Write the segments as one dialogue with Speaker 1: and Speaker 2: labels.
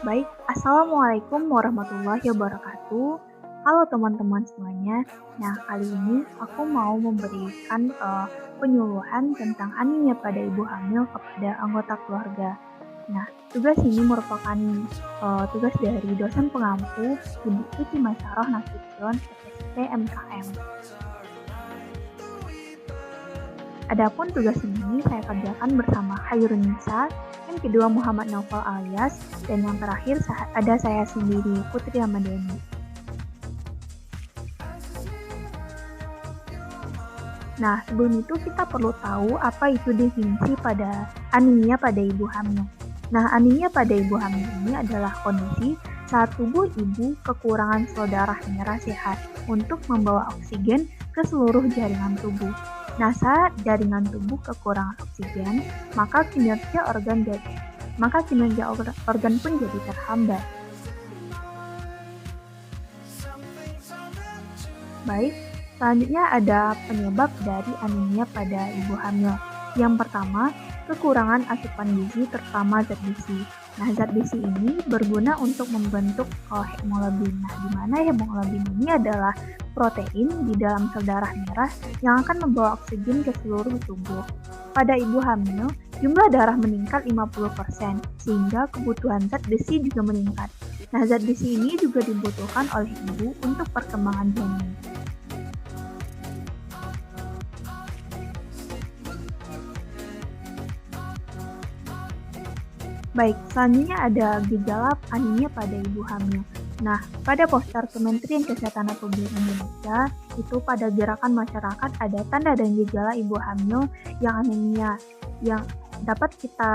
Speaker 1: Baik, Assalamualaikum warahmatullahi wabarakatuh. Halo teman-teman semuanya. Nah, kali ini aku mau memberikan penyuluhan tentang anemia pada ibu hamil kepada anggota keluarga. Nah, tugas ini merupakan tugas dari dosen pengampu Ibu Siti Masaroh Nasution, SST MKM. Adapun tugas ini saya kerjakan bersama Khairun Nisa, yang kedua Muhammad Naufal alias, dan yang terakhir ada saya sendiri, Putri Ramadhani. Nah, sebelum itu kita perlu tahu apa itu definisi pada anemia pada ibu hamil. Nah, anemia pada ibu hamil ini adalah kondisi saat tubuh ibu kekurangan sel darah merah sehat untuk membawa oksigen ke seluruh jaringan tubuh. Nah, saat jaringan tubuh kekurangan oksigen, maka kinerja organ pun jadi terhambat. Baik, selanjutnya ada penyebab dari anemia pada ibu hamil. Yang pertama, kekurangan asupan gizi terutama zat besi. Nah, zat besi ini berguna untuk membentuk hemoglobin. Nah, di mana hemoglobin ini adalah protein di dalam sel darah merah yang akan membawa oksigen ke seluruh tubuh. Pada ibu hamil, jumlah darah meningkat 50%, sehingga kebutuhan zat besi juga meningkat. Nah, zat besi ini juga dibutuhkan oleh ibu untuk perkembangan janin. Baik, selanjutnya ada gejala anemia pada ibu hamil. Nah, pada poster Kementerian Kesehatan Republik Indonesia, itu pada gerakan masyarakat ada tanda dan gejala ibu hamil yang anemia, yang dapat kita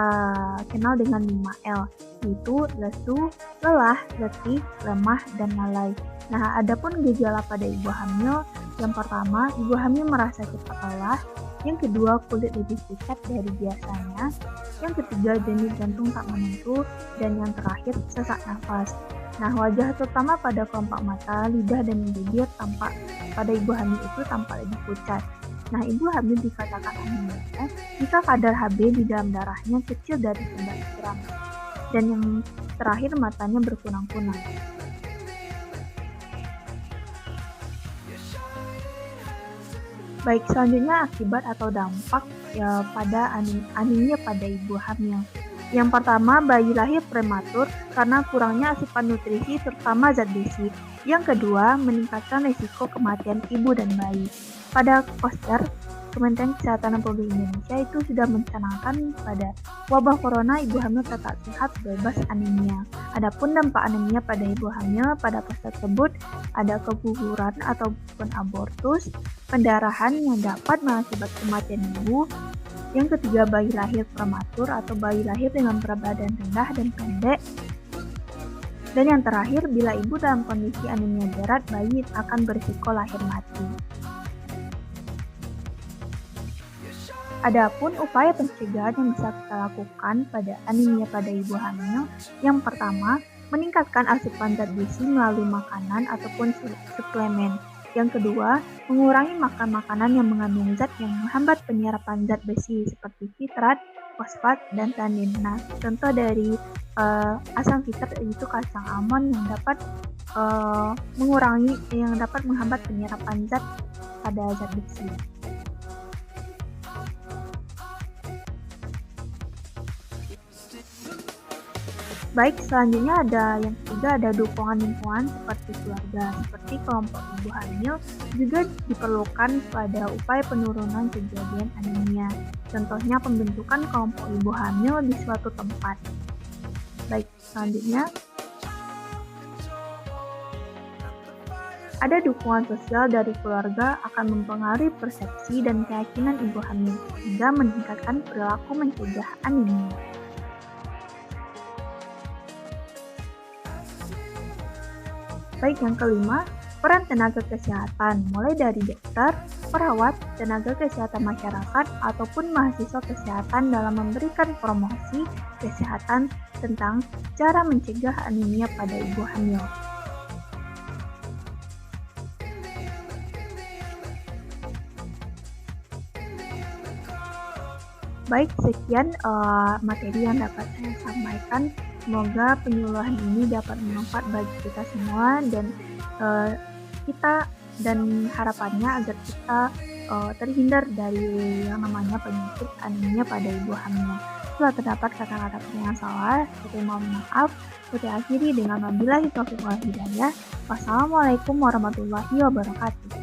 Speaker 1: kenal dengan 5L, yaitu lesu, lelah, letih, lemah, dan lalai. Nah, adapun gejala pada ibu hamil, yang pertama, ibu hamil merasa cepat lelah, yang kedua, kulit lebih pucat dari biasanya, yang ketiga, denyut jantung tak menentu, dan yang terakhir, sesak nafas. Nah, wajah terutama pada kelopak mata, lidah, dan bibir pada ibu hamil itu tampak lebih pucat. Nah, ibu hamil dikatakan anemia jika kadar Hb di dalam darahnya kecil dari 11 gram. Dan yang terakhir, matanya berkunang-kunang. Baik, selanjutnya akibat atau dampak pada anemia pada ibu hamil. Yang pertama, bayi lahir prematur karena kurangnya asupan nutrisi terutama zat besi. Yang kedua, meningkatkan risiko kematian ibu dan bayi. Pada poster, Kementerian Kesehatan Republik Indonesia itu sudah mencanangkan pada wabah corona ibu hamil tetap sehat bebas anemia. Adapun dampak anemia pada ibu hamil pada poster tersebut ada keguguran ataupun abortus, pendarahan yang dapat mengakibatkan kematian ibu. Yang ketiga, bayi lahir prematur atau bayi lahir dengan berat badan rendah dan pendek. Dan yang terakhir, bila ibu dalam kondisi anemia berat, bayi akan berisiko lahir mati. Adapun upaya pencegahan yang bisa kita lakukan pada anemia pada ibu hamil, yang pertama, meningkatkan asupan zat besi melalui makanan ataupun suplemen. Yang kedua, mengurangi makan makanan yang mengandung zat yang menghambat penyerapan zat besi seperti fitrat, fosfat, dan tanin. Nah, contoh dari asam fitrat itu kacang almond yang dapat menghambat penyerapan zat pada zat besi. Baik, selanjutnya yang ketiga ada dukungan lingkungan seperti keluarga, seperti kelompok ibu hamil juga diperlukan pada upaya penurunan kejadian anemia. Contohnya pembentukan kelompok ibu hamil di suatu tempat. Baik, selanjutnya ada dukungan sosial dari keluarga akan mempengaruhi persepsi dan keyakinan ibu hamil hingga meningkatkan perilaku mencegah anemia. Baik, yang kelima, peran tenaga kesehatan, mulai dari dokter, perawat, tenaga kesehatan masyarakat, ataupun mahasiswa kesehatan dalam memberikan promosi kesehatan tentang cara mencegah anemia pada ibu hamil. Baik, sekian materi yang dapat saya sampaikan. Semoga penyuluhan ini dapat bermanfaat bagi kita semua dan uh, kita dan harapannya agar kita terhindar dari yang namanya penyakit anemia pada ibu hamil. Setelah terdapat kata-kata yang salah, saya mohon maaf. Saya akhiri dengan wabillahi taufiq wal hidayah. Wassalamualaikum warahmatullahi wabarakatuh.